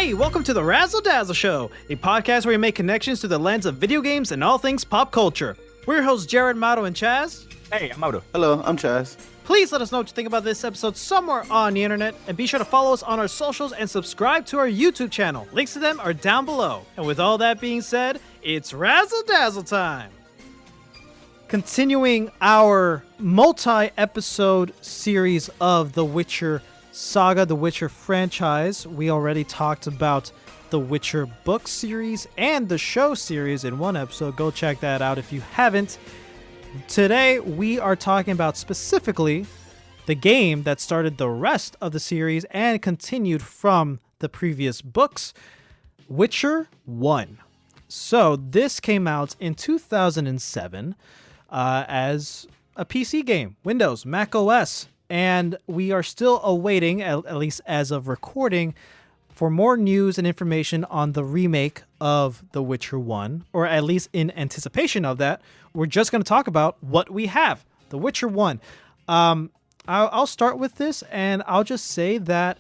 Hey, welcome to the Razzle Dazzle Show, a podcast where we make connections through the lens of video games and all things pop culture. We're your hosts, Jared, Mauro, and Chaz. Hey, I'm Mauro. Hello, I'm Chaz. Please let us know what you think about this episode somewhere on the internet, and be sure to follow us on our socials and subscribe to our YouTube channel. Links to them are down below. And with all that being said, it's Razzle Dazzle time. Continuing our multi-episode series of The Witcher saga, The Witcher franchise, we already talked about the Witcher book series and the show series in one episode. Go check that out if you haven't. Today, we are talking about specifically the game that started the rest of the series and continued from the previous books, Witcher 1. So this came out in 2007 as a PC game, Windows, Mac OS, and we are still awaiting, at least as of recording, for more news and information on the remake of The Witcher 1, or at least in anticipation of that. We're just going to talk about what we have, The Witcher 1. I'll start with this, and I'll just say that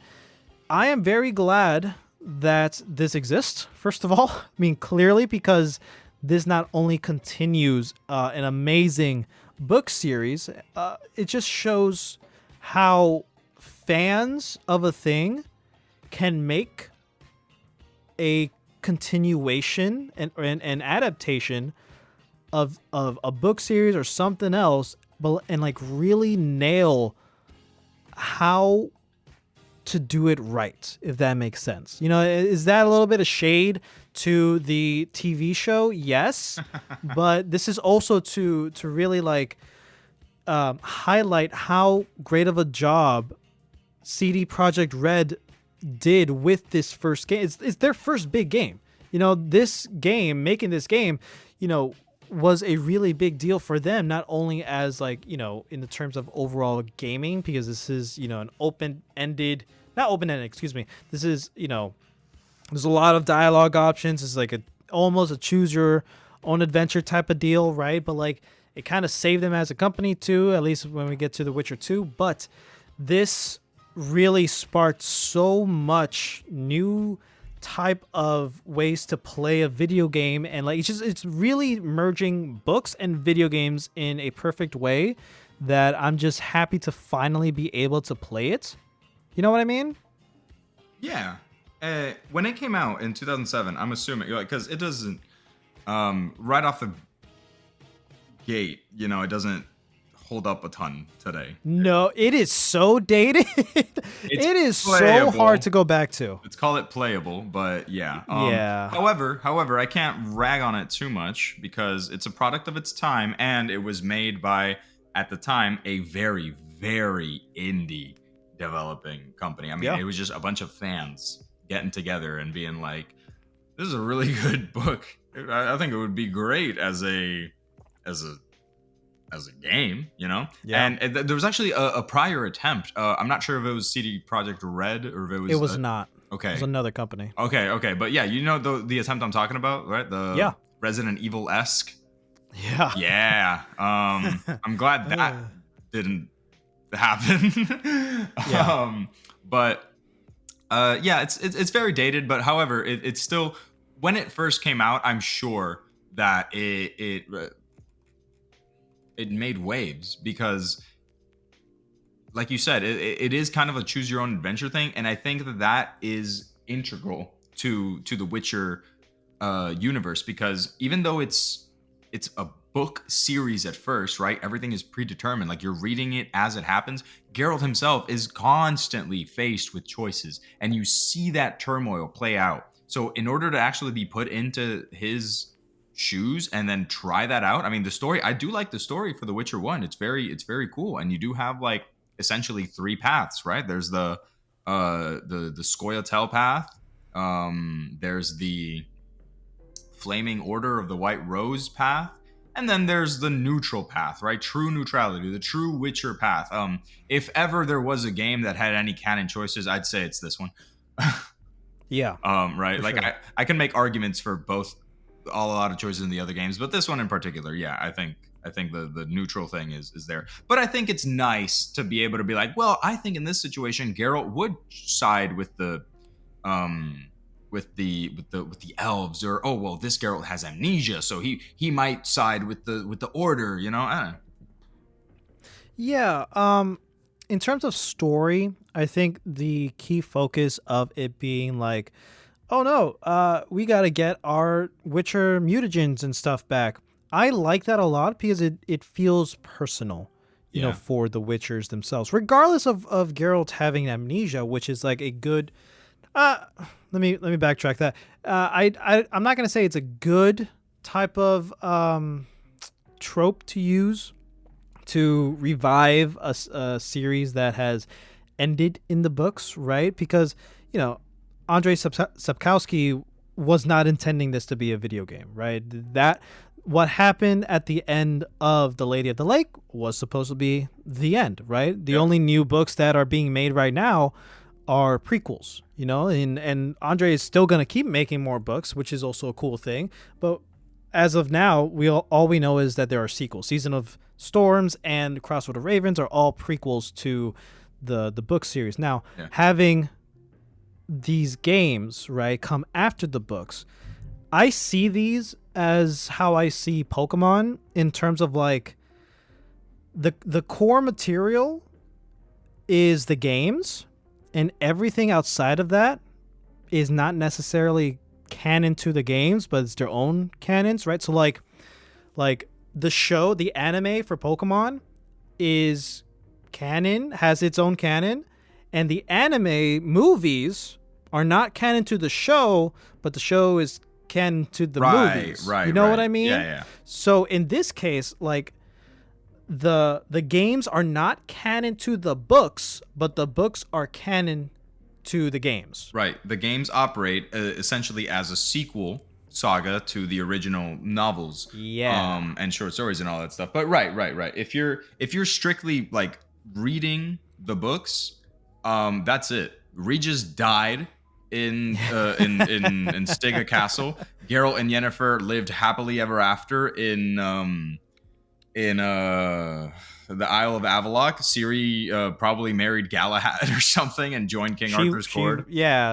I am very glad that this exists, first of all. I mean, clearly, because this not only continues an amazing book series, it just shows how fans of a thing can make a continuation and an adaptation of a book series or something else, and like really nail how to do it right, if that makes sense. You know, is that a little bit of shade to the TV show? Yes, but this is also to really like highlight how great of a job CD Projekt Red did with this first game. It's their first big game. You know, this game, making this game, you know, was a really big deal for them, not only as like, you know, in the terms of overall gaming, because this is, you know, this is, you know, there's a lot of dialogue options. It's like almost a choose your own adventure type of deal, right? But like, it kind of saved them as a company too, at least when we get to The Witcher 2. But this really sparked so much new type of ways to play a video game, and like it's really merging books and video games in a perfect way that I'm just happy to finally be able to play it. You know what I mean? Yeah. When it came out in 2007, I'm assuming, because it doesn't, right off the gate, you know, it doesn't hold up a ton today. No, it is so dated. It is playable. So hard to go back to. Let's call it playable, but yeah. Yeah. However, I can't rag on it too much because it's a product of its time, and it was made by, at the time, a very, very indie developing company. I mean, It was just a bunch of fans getting together and being like, "This is a really good book. I think it would be great as a game," you know? Yeah. And there was actually a prior attempt. I'm not sure if it was CD Projekt Red or if it was... It was not. Okay. It was another company. Okay. But yeah, you know the attempt I'm talking about, right? The Resident Evil-esque. Yeah. Yeah. I'm glad that didn't happen. Yeah. But it's very dated, but however, it's still... When it first came out, I'm sure that it made waves because, like you said, it is kind of a choose your own adventure thing, and I think that is integral to the Witcher universe, because even though it's a book series at first, right? Everything is predetermined, like you're reading it as it happens. Geralt himself is constantly faced with choices, and you see that turmoil play out. So in order to actually be put into his shoes and then try that out, I mean, the story, I do like the story for The Witcher 1. It's very cool. And you do have like essentially three paths, right? There's the Scoia'tael path. There's the Flaming Order of the White Rose path. And then there's the neutral path, right? True neutrality, the true Witcher path. If ever there was a game that had any canon choices, I'd say it's this one. Yeah. Right. Like sure. I can make arguments for both, a lot of choices in the other games, but this one in particular, yeah, I think the neutral thing is there. But I think it's nice to be able to be like, well, I think in this situation, Geralt would side with the with the elves, or oh well, this Geralt has amnesia, so he might side with the order, you know. I don't know. Yeah, in terms of story, I think the key focus of it being like, oh no, we got to get our Witcher mutagens and stuff back. I like that a lot because it feels personal, you know, for the Witchers themselves, regardless of Geralt having amnesia, which is like a good. Let me backtrack that. I'm not gonna say it's a good type of trope to use to revive a series that has ended in the books, right? Because, you know, Andrei Sapkowski was not intending this to be a video game, right? That what happened at the end of The Lady of the Lake was supposed to be the end, right? The only new books that are being made right now are prequels, you know, and Andre is still going to keep making more books, which is also a cool thing. But as of now, all we know is that there are sequels. Season of Storms and Crossroad of Ravens are all prequels to the book series. Now, having these games, right, come after the books, I see these as how I see Pokemon in terms of like the core material is the games, and everything outside of that is not necessarily canon to the games, but it's their own canons, right? So like the show, the anime for Pokemon is canon, has its own canon, and the anime movies are not canon to the show, but the show is canon to the movies. Right. You know what I mean? Yeah. So in this case, like the games are not canon to the books, but the books are canon to the games. Right. The games operate essentially as a sequel saga to the original novels. Yeah. And short stories and all that stuff. But right. If you're strictly like reading the books, that's it. Regis died in Stega Castle. Geralt and Yennefer lived happily ever after in the Isle of Avallac'h. Ciri probably married Galahad or something and joined King Arthur's court.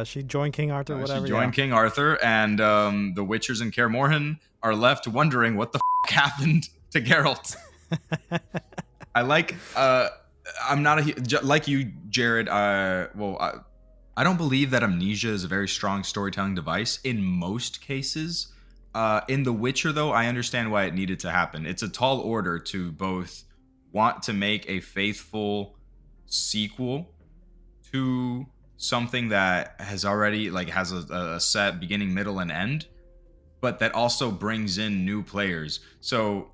She joined King Arthur, whatever. She joined King Arthur, and the Witchers in Kaer Morhen are left wondering what the happened to Geralt. I like. I'm not like you, Jared. I don't believe that amnesia is a very strong storytelling device in most cases. In The Witcher, though, I understand why it needed to happen. It's a tall order to both want to make a faithful sequel to something that has already has a set beginning, middle, and end, but that also brings in new players. So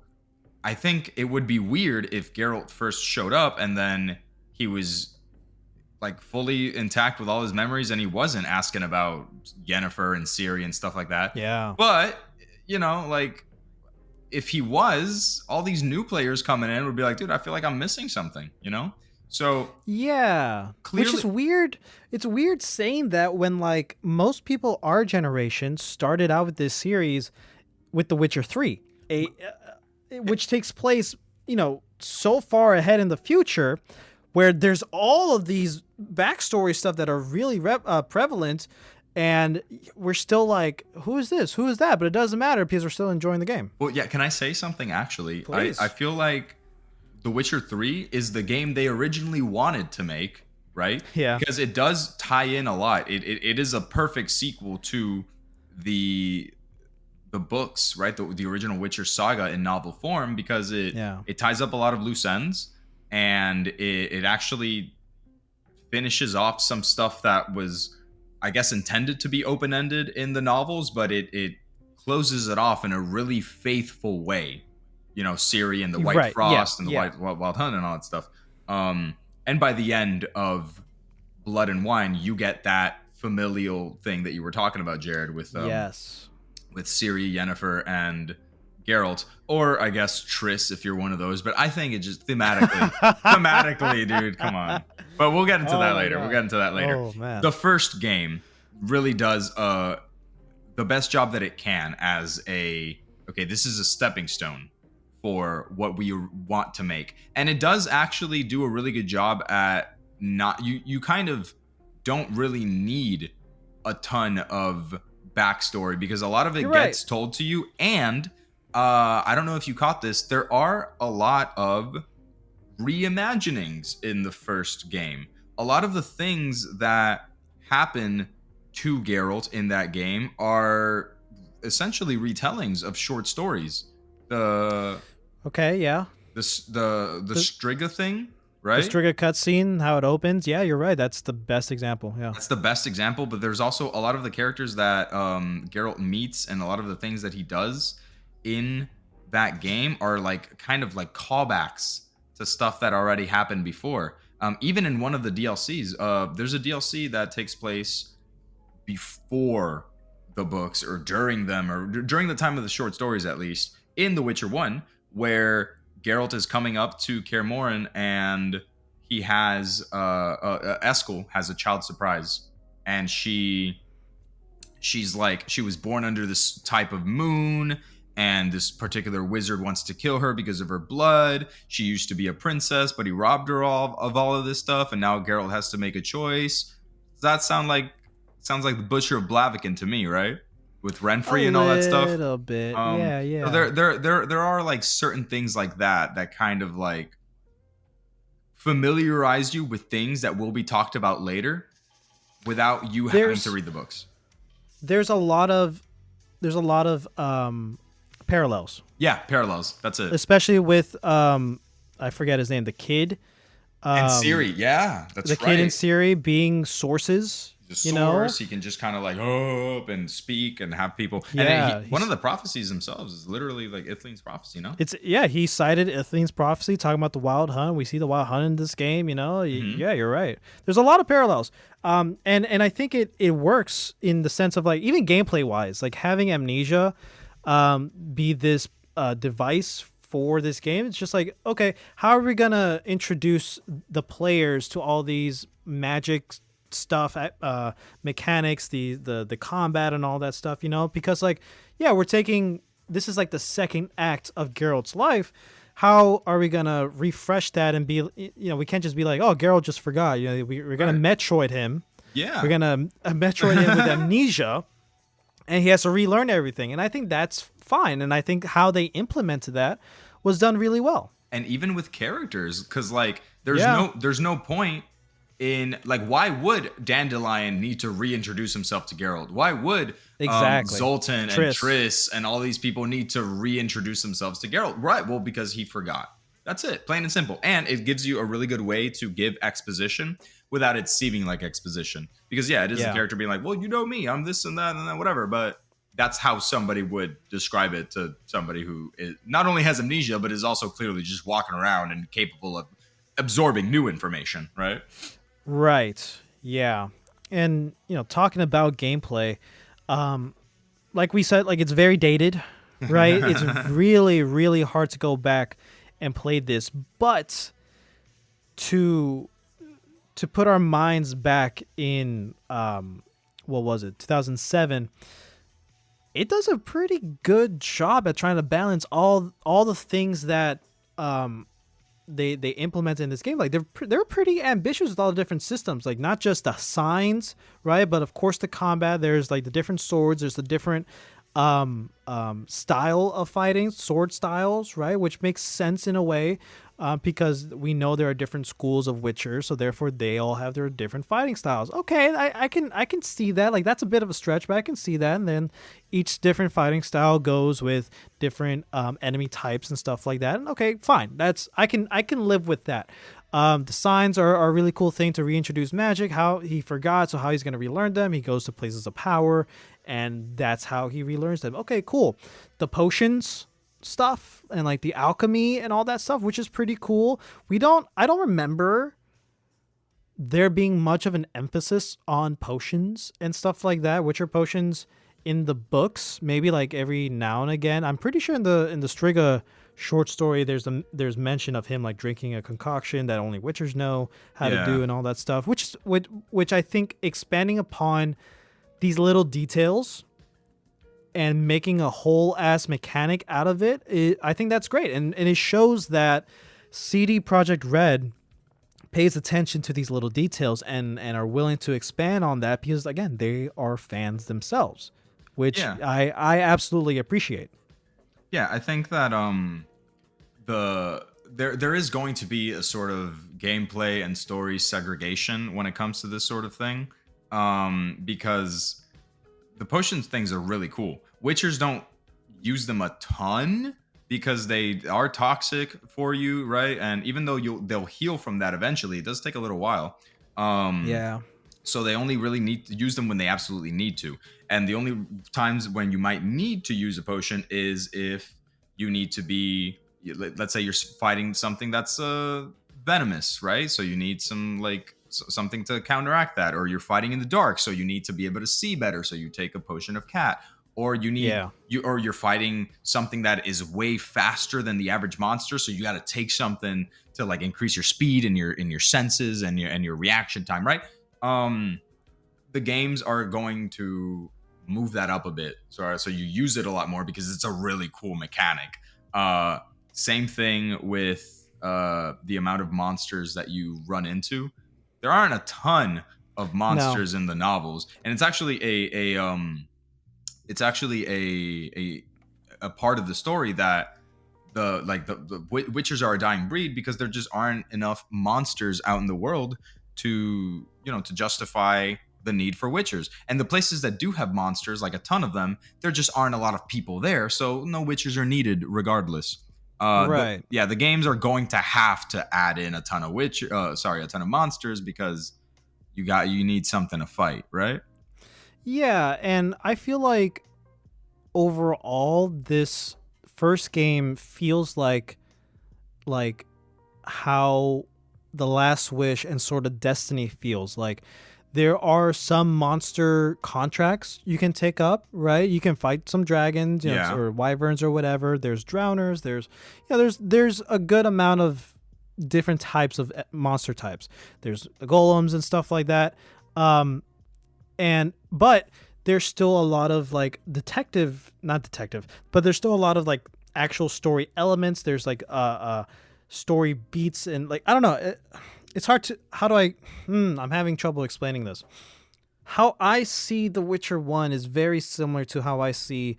I think it would be weird if Geralt first showed up and then he was like fully intact with all his memories and he wasn't asking about Yennefer and Ciri and stuff like that. Yeah. But, you know, like if he was, all these new players coming in would be like, dude, I feel like I'm missing something, you know? So yeah, clearly, which is weird. It's weird saying that when like most people our generation started out with this series with The Witcher 3, which takes place, you know, so far ahead in the future, where there's all of these backstory stuff that are really prevalent, and we're still like, who is this? Who is that? But it doesn't matter because we're still enjoying the game. Well, yeah, can I say something actually? Please. I feel like The Witcher 3 is the game they originally wanted to make, right? Yeah. Because it does tie in a lot. It is a perfect sequel to the books, right? The original Witcher saga in novel form, because it ties up a lot of loose ends, and it actually finishes off some stuff that was, I guess, intended to be open-ended in the novels, but it closes it off in a really faithful way. You know, Ciri and the White Frost and the Wild Hunt and all that stuff. And by the end of Blood and Wine, you get that familial thing that you were talking about, Jared, with Ciri, Yennefer, and Geralt, or I guess Triss if you're one of those. But I think it just thematically, dude, come on. But we'll get into that later. Oh, man. The first game really does the best job that it can as this is a stepping stone for what we want to make. And it does actually do a really good job at you kind of don't really need a ton of backstory because a lot of it You're gets right. told to you. And I don't know if you caught this. There are a lot of reimaginings in the first game. A lot of the things that happen to Geralt in that game are essentially retellings of short stories. The Okay, yeah. the Striga thing, The right? Striga cutscene, how it opens. Yeah, you're right. That's the best example. Yeah. That's the best example, but there's also a lot of the characters that Geralt meets and a lot of the things that he does in that game are like kind of like callbacks to stuff that already happened before. Even in one of the DLCs, there's a DLC that takes place before the books or during them or during the time of the short stories, at least in The Witcher 1, where Geralt is coming up to Kaer Morhen and he has Eskel has a child surprise, and she's like, she was born under this type of moon, and this particular wizard wants to kill her because of her blood. She used to be a princess, but he robbed her of all of this stuff, and now Geralt has to make a choice. Does that sounds like the Butcher of Blaviken to me, right? With Renfrey and all that stuff. A little bit. Yeah, yeah. So there are like certain things like that kind of like familiarize you with things that will be talked about later without you having to read the books. There's a lot of parallels. Yeah, parallels. That's it. Especially with I forget his name, the kid. And Ciri, yeah, that's the right. kid and Ciri being sources. The source, he can just kind of like up and speak and have people. Yeah, and then one of the prophecies themselves is literally like Ithlin's prophecy, no? He cited Ithlin's prophecy talking about the wild hunt. We see the wild hunt in this game, Mm-hmm. Yeah, you're right. There's a lot of parallels. And I think it works in the sense of like even gameplay wise, like having amnesia be this device for this game. It's just like, okay, how are we gonna introduce the players to all these magic stuff, mechanics, the combat and all that stuff, because like, yeah, this is like the second act of Geralt's life. How are we gonna refresh that and be, we can't just be like, oh, Geralt just forgot. We're gonna Metroid him. Yeah, we're gonna Metroid him with amnesia, and he has to relearn everything. And I think that's fine. And I think how they implemented that was done really well. And even with characters, because like there's no point in like, why would Dandelion need to reintroduce himself to Geralt? Why would Zoltan and Triss and all these people need to reintroduce themselves to Geralt? Right, well, because he forgot. That's it, plain and simple. And it gives you a really good way to give exposition without it seeming like exposition. Because yeah, it is a character being like, well, you know me, I'm this and that, whatever. But that's how somebody would describe it to somebody who not only has amnesia, but is also clearly just walking around and capable of absorbing new information, right? Right. Yeah. And, talking about gameplay, like we said, like it's very dated, right? It's really, really hard to go back and play this, but to put our minds back in, what was it? 2007. It does a pretty good job at trying to balance all the things that, they implement in this game. Like they're pretty ambitious with all the different systems, like not just the signs, right, but of course the combat. There's like the different swords, there's the different style of fighting, sword styles, right, which makes sense in a way, because we know there are different schools of Witcher, so therefore they all have their different fighting styles. Okay, I can see that. Like that's a bit of a stretch, but I can see that. And then each different fighting style goes with different enemy types and stuff like that. And okay, fine. I can live with that. The signs are a really cool thing to reintroduce magic. How he forgot, so how he's going to relearn them. He goes to places of power, and that's how he relearns them. Okay, cool. The potions stuff and like the alchemy and all that stuff, which is pretty cool. I don't remember there being much of an emphasis on potions and stuff like that, which are potions in the books, maybe like every now and again. I'm pretty sure in the Striga short story there's mention of him like drinking a concoction that only Witchers know how to do and all that stuff, which I think expanding upon these little details and making a whole ass mechanic out of it, I think that's great. And it shows that CD Projekt Red pays attention to these little details and are willing to expand on that because, again, they are fans themselves, which Yeah. I absolutely appreciate. Yeah, I think that there is going to be a sort of gameplay and story segregation when it comes to this sort of thing, because the potions things are really cool. Witchers don't use them a ton because they are toxic for you, right? And even though they'll heal from that eventually, it does take a little while. Yeah. So they only really need to use them when they absolutely need to. And the only times when you might need to use a potion is if you need to be, let's say you're fighting something that's venomous, right? So you need some something to counteract that, or you're fighting in the dark, so you need to be able to see better, so you take a potion of cat, or you need you're fighting something that is way faster than the average monster, so you got to take something to like increase your speed and your senses and your reaction time, right? The games are going to move that up a bit, so you use it a lot more because it's a really cool mechanic. Same thing with the amount of monsters that you run into. There aren't a ton of monsters in the novels, and it's actually a part of the story that the Witchers are a dying breed because there just aren't enough monsters out in the world to justify the need for Witchers. And the places that do have monsters, like a ton of them, there just aren't a lot of people there, so no Witchers are needed regardless. Right. The games are going to have to add in a ton of a ton of monsters because you need something to fight, right? Yeah, and I feel like overall this first game feels like how The Last Wish and sort of Destiny feels. Like there are some monster contracts you can take up, right? You can fight some dragons, or wyverns or whatever. There's drowners. There's a good amount of different types of monster types. There's golems and stuff like that. But there's still a lot of like but there's still a lot of like actual story elements. There's like story beats and like I don't know. It's hard to I'm having trouble explaining this. How I see The Witcher 1 is very similar to how I see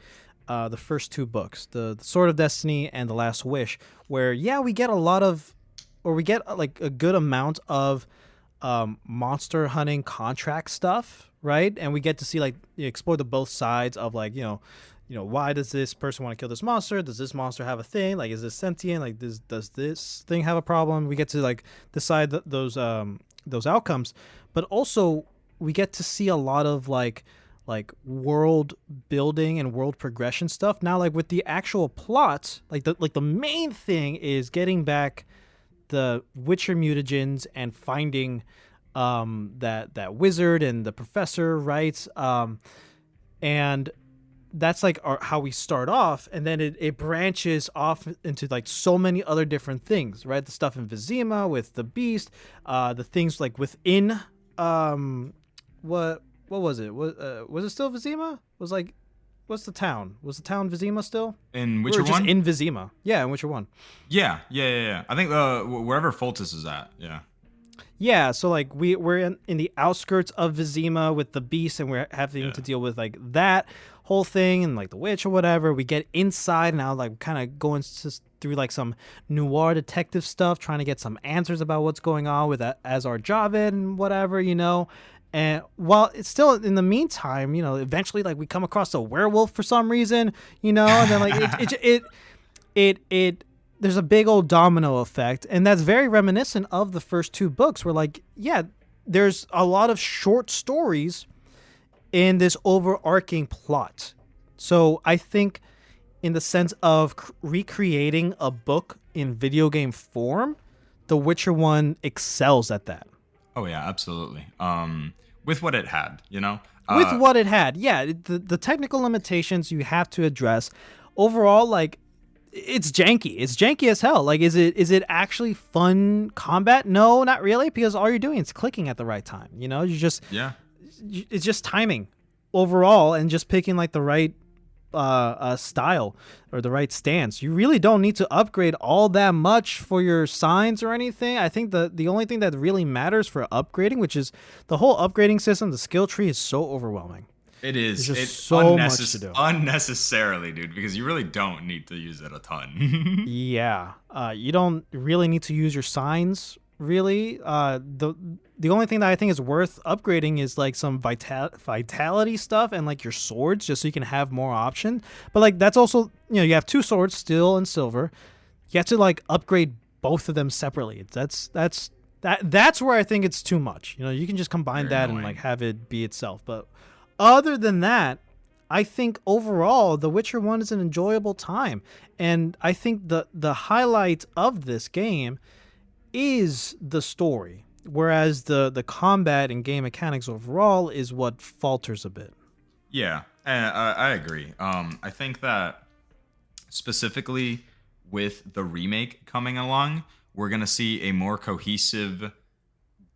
the first two books, the Sword of Destiny and The Last Wish, where we get like a good amount of monster hunting contract stuff, right? And we get to see like explore the both sides of like why does this person want to kill this monster? Does this monster have a thing? Like, is this sentient? Like, does this thing have a problem? We get to like decide those outcomes, but also we get to see a lot of like world building and world progression stuff. Now, like with the actual plot, like the main thing is getting back the Witcher mutagens and finding that wizard and the professor, right? And that's like how we start off, and then it branches off into like so many other different things, right? The stuff in Vizima with the beast, the things like within what was it? Was it still Vizima? Was like, what's the town? Was the town Vizima still? In Witcher 1? Just in Vizima. Yeah, in Witcher 1. Yeah. I think wherever Foltest is at, yeah. Yeah, so like we're in the outskirts of Vizima with the beast, and we're having to deal with like that whole thing and like the witch or whatever. We get inside now, like kind of going through like some noir detective stuff, trying to get some answers about what's going on with Azar Javed and whatever, And while it's still in the meantime, eventually like we come across a werewolf for some reason, and then like it there's a big old domino effect, and that's very reminiscent of the first two books where like, there's a lot of short stories in this overarching plot. So I think in the sense of recreating a book in video game form, The Witcher 1 excels at that. Oh yeah, absolutely. With what it had, with what it had. Yeah. The technical limitations you have to address. Overall, like, it's janky. It's janky as hell. Like, is it actually fun combat? No, not really, because all you're doing is clicking at the right time. It's just timing overall and just picking like the right style or the right stance. You really don't need to upgrade all that much for your signs or anything. I think the only thing that really matters for upgrading, which is the whole upgrading system, the skill tree is so overwhelming. It is. It's so much to do. Unnecessarily, dude, because you really don't need to use it a ton. Yeah. You don't really need to use your signs, really. The only thing that I think is worth upgrading is like some vitality stuff and like your swords, just so you can have more option. But like that's also, you have 2 swords, steel and silver. You have to like upgrade both of them separately. That's where I think it's too much. You can just combine that and like have it be itself. But other than that, I think overall The Witcher 1 is an enjoyable time. And I think the highlight of this game is the story. Whereas the combat and game mechanics overall is what falters a bit. Yeah, I agree. I think that specifically with the remake coming along, we're going to see a more cohesive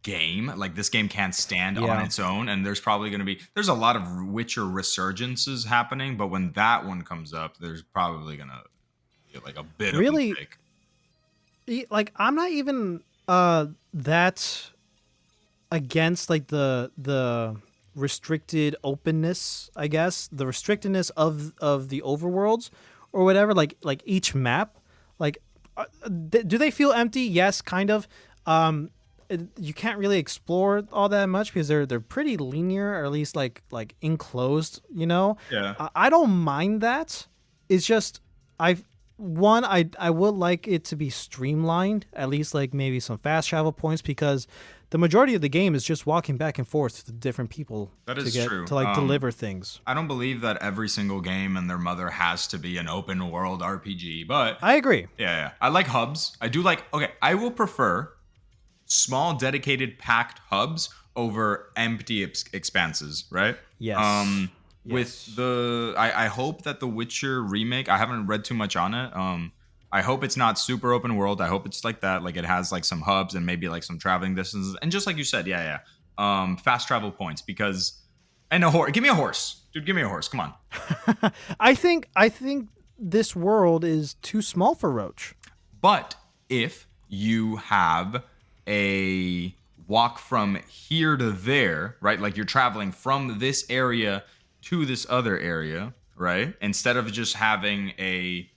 game. Like this game can't stand on its own, and there's probably going to there's a lot of Witcher resurgences happening, but when that one comes up, there's probably going to be like a bit of a break. Like I'm not even that against like the restricted openness, I guess, the restrictedness of the overworlds or whatever, like each map, like do they feel empty? Yes, kind of. You can't really explore all that much because they're pretty linear, or at least like enclosed, Yeah. I don't mind that. It's just I would like it to be streamlined, at least like maybe some fast travel points, because the majority of the game is just walking back and forth to different people true. To like deliver things. I don't believe that every single game and their mother has to be an open world RPG, but I agree. Yeah. I like hubs. I do like, I will prefer small dedicated packed hubs over empty expanses, right? Yes. With I hope that the Witcher remake, I haven't read too much on it. I hope it's not super open world. I hope it's like that. Like it has like some hubs and maybe like some traveling distances. And just like you said, fast travel points, because, and a horse. Give me a horse, dude. Give me a horse. Come on. I think this world is too small for Roach. But if you have a walk from here to there, right? Like you're traveling from this area to this other area, right? Instead of just having a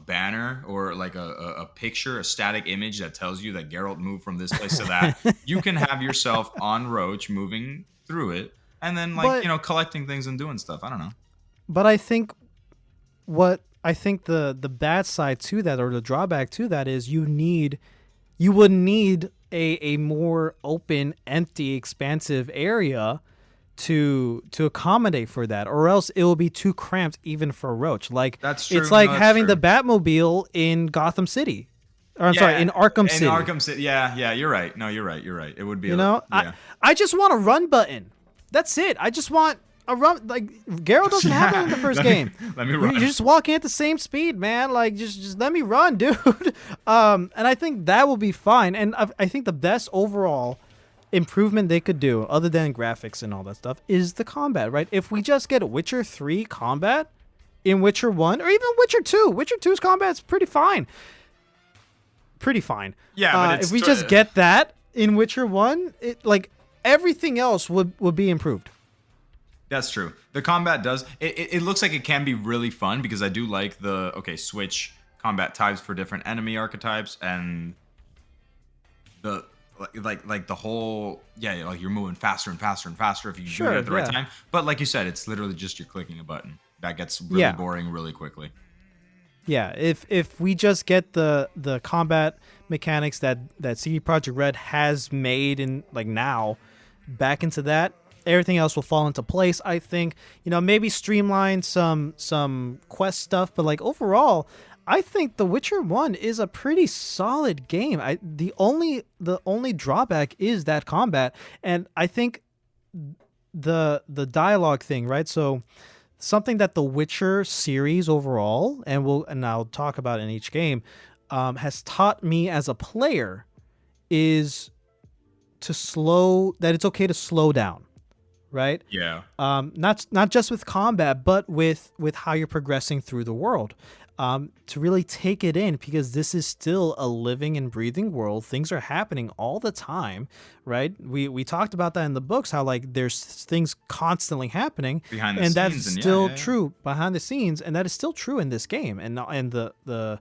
banner or like a picture, a static image that tells you that Geralt moved from this place to that, you can have yourself on Roach moving through it and then collecting things and doing stuff. I don't know. But I think the bad side to that, or the drawback to that, is you would need a more open, empty, expansive area to accommodate for that, or else it will be too cramped even for Roach. Like that's true. It's like having the Batmobile in Gotham City, or sorry, in Arkham City. In Arkham City, yeah, you're right. No, you're right. It would be. I just want a run button. That's it. I just want a run. Like Geralt doesn't have it in the first game. Let me run. You're just walking at the same speed, man. Like just let me run, dude. And I think that will be fine. And I think the best overall improvement they could do, other than graphics and all that stuff, is the combat, right? If we just get Witcher 3 combat in Witcher 1, or even Witcher 2, Witcher 2's combat is pretty fine. Yeah, but if we just get that in Witcher 1, like everything else would be improved. That's true. The combat does. It looks like it can be really fun, because I do like switch combat types for different enemy archetypes, and the like the whole like you're moving faster and faster and faster if you do it at the right time. But like you said, it's literally just you're clicking a button. That gets really boring really quickly. Yeah, if we just get the combat mechanics that CD Projekt Red has made in like now back into that, everything else will fall into place. I think, maybe streamline some quest stuff, but like overall, I think The Witcher 1 is a pretty solid game. The only drawback is that combat, and I think the dialogue thing, right? So something that the Witcher series overall, and I'll talk about in each game, has taught me as a player is that it's okay to slow down. right? Yeah. Not just with combat, but with how you're progressing through the world. To really take it in, because this is still a living and breathing world. Things are happening all the time, right? We talked about that in the books, how like there's things constantly happening, Behind the and that's scenes, and still yeah. true behind the scenes, and that is still true in this game, and the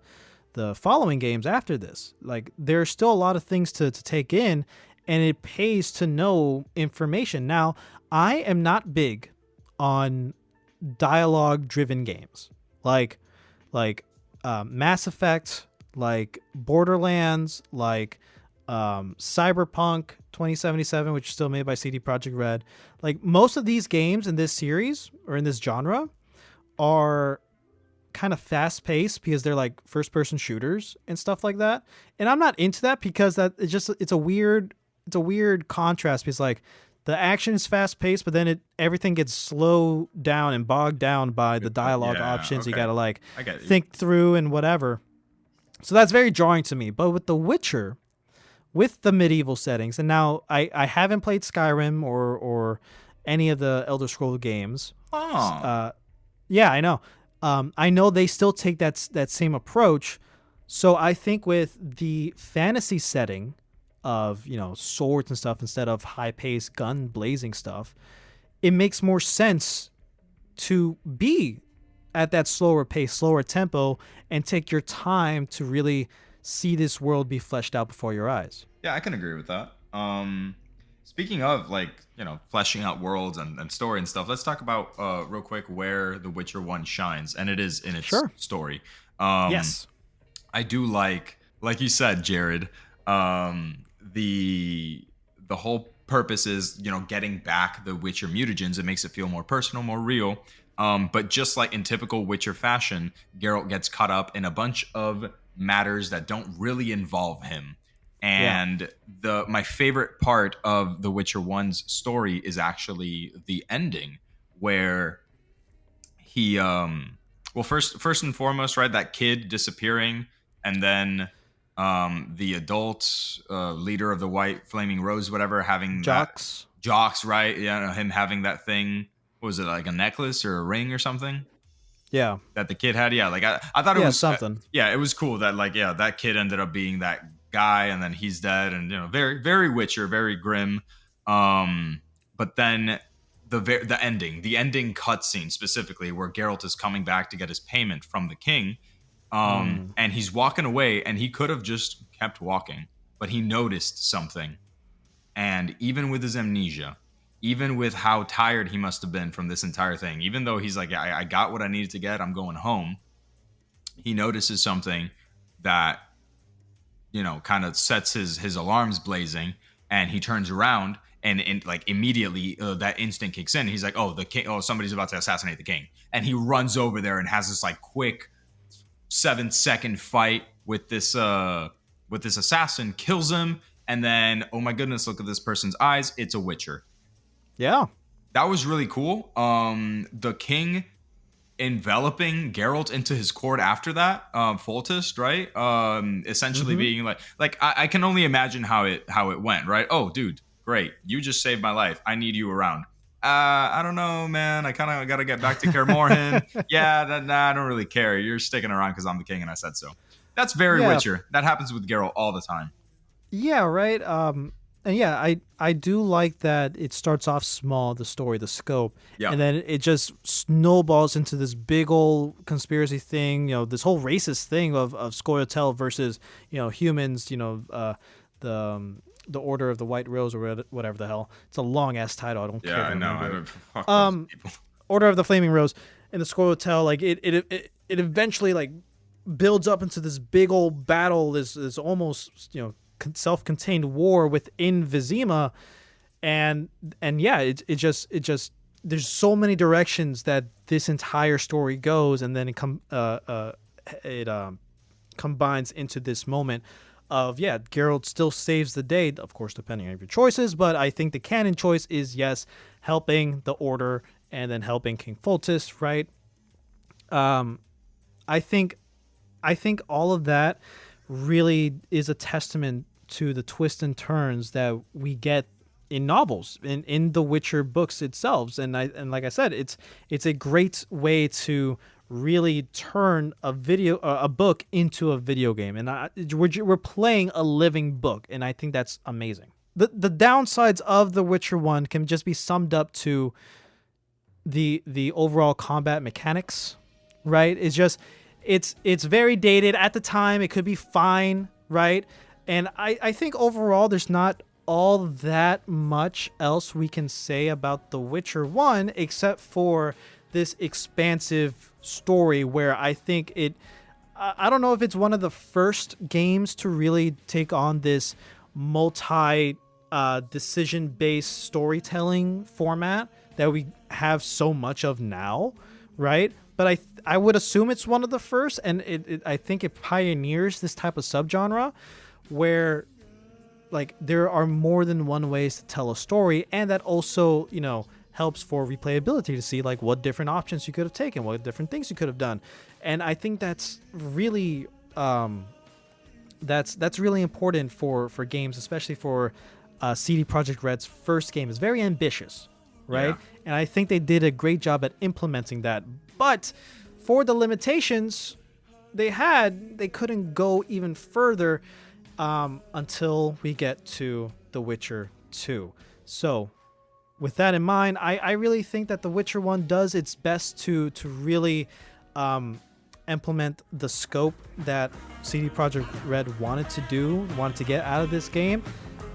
following games after this. Like there's still a lot of things to take in, and it pays to know information. Now, I am not big on dialogue driven games like Mass Effect, like Borderlands, like Cyberpunk 2077, which is still made by CD Projekt Red. Like most of these games in this series or in this genre are kind of fast paced because they're like first person shooters and stuff like that. And I'm not into that because it's a weird contrast, because like the action is fast paced, but then everything gets slowed down and bogged down by the dialogue options. You got to like think through and whatever. So that's very drawing to me. But with The Witcher, with the medieval settings, and now I haven't played Skyrim or any of the Elder Scrolls games. Oh. Yeah, I know. I know they still take that same approach. So I think with the fantasy setting of, you know, swords and stuff instead of high-paced gun blazing stuff, it makes more sense to be at that slower pace, slower tempo, and take your time to really see this world be fleshed out before your eyes. Yeah, I can agree with that. Speaking of, like, you know, fleshing out worlds and story and stuff, let's talk about real quick where The Witcher 1 shines, and it is in its story. Yes. I do like you said, Jared, the whole purpose is, you know, getting back the Witcher mutagens. It makes it feel more personal, more real. But just like in typical Witcher fashion, Geralt gets caught up in a bunch of matters that don't really involve him. And my favorite part of The Witcher 1's story is actually the ending, where he first and foremost, right, that kid disappearing, and then the adult leader of the White Flaming Rose, whatever, having Jocks, right? Yeah, him having that thing. What was it, like a necklace or a ring or something? Yeah, that the kid had. Yeah, like I thought it was something. It was cool that, like, that kid ended up being that guy, and then he's dead, and, you know, very, very Witcher, very grim. But then the ending cutscene specifically, where Geralt is coming back to get his payment from the king. And he's walking away, and he could have just kept walking, but he noticed something. And even with his amnesia, even with how tired he must have been from this entire thing, even though he's like, I got what I needed to get, I'm going home, he notices something that, you know, kind of sets his alarms blazing, and he turns around, and like immediately that instinct kicks in. He's like, the king, somebody's about to assassinate the king. And he runs over there and has this like quick 7-second fight with this assassin, kills him, and then, oh my goodness, look at this person's eyes, it's a Witcher. Yeah, that was really cool. The king enveloping Geralt into his court after that, Foltest, right? Essentially being like I can only imagine how it went, right? Oh, dude, great, you just saved my life, I need you around. I don't know, man. I kind of got to get back to Kaer Morhen. I don't really care. You're sticking around because I'm the king and I said so. That's very Witcher. That happens with Geralt all the time. Yeah, right. And yeah, I do like that it starts off small, the story, the scope, and then it just snowballs into this big old conspiracy thing. You know, this whole racist thing of Scoia'tael versus, you know, humans. You know, the Order of the White Rose, or whatever the hell. It's a long ass title. I don't care. Yeah, I know. Fuck those people. Order of the Flaming Rose, and the Scoia'tael, like it eventually like builds up into this big old battle. This almost, you know, self-contained war within Vizima, and yeah, it just there's so many directions that this entire story goes, and then it combines into this moment of, Geralt still saves the day, of course, depending on your choices, but I think the canon choice is, yes, helping the Order and then helping King Foltest, right? I think all of that really is a testament to the twists and turns that we get novels, in the Witcher books itself. And like I said, it's a great way to really turn a book into a video game, and we're playing a living book, and I think that's amazing. The downsides of The Witcher 1 can just be summed up to the overall combat mechanics, right? It's very dated at the time. It could be fine, right? And I think overall there's not all that much else we can say about The Witcher 1 except for this expansive story where I think I don't know if it's one of the first games to really take on this multi decision-based storytelling format that we have so much of now, right? But I would assume it's one of the first, and I think it pioneers this type of subgenre where like there are more than one ways to tell a story, and that also, you know, helps for replayability to see like what different options you could have taken, what different things you could have done. And I think that's really that's really important for games, especially for CD Projekt Red's first game. Is very ambitious, right? Yeah. And I think they did a great job at implementing that. But for the limitations they couldn't go even further until we get to The Witcher 2. So with that in mind, I really think that The Witcher 1 does its best to really implement the scope that CD Projekt Red wanted to get out of this game.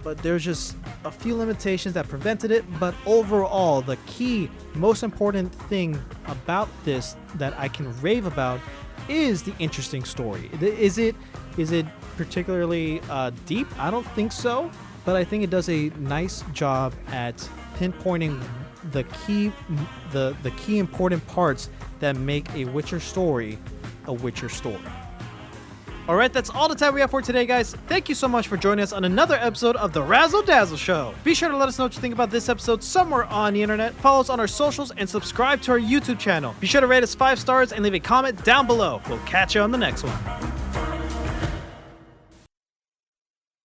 But there's just a few limitations that prevented it. But overall, the key, most important thing about this that I can rave about is the interesting story. Is it particularly deep? I don't think so. But I think it does a nice job at pinpointing the key important parts that make a Witcher story a Witcher story. All right, that's all the time we have for today, guys. Thank you so much for joining us on another episode of the Razzle Dazzle Show. Be sure to let us know what you think about this episode somewhere on the internet. Follow us on our socials and subscribe to our YouTube channel. Be sure to rate us 5 stars and leave a comment down below. We'll catch you on the next one.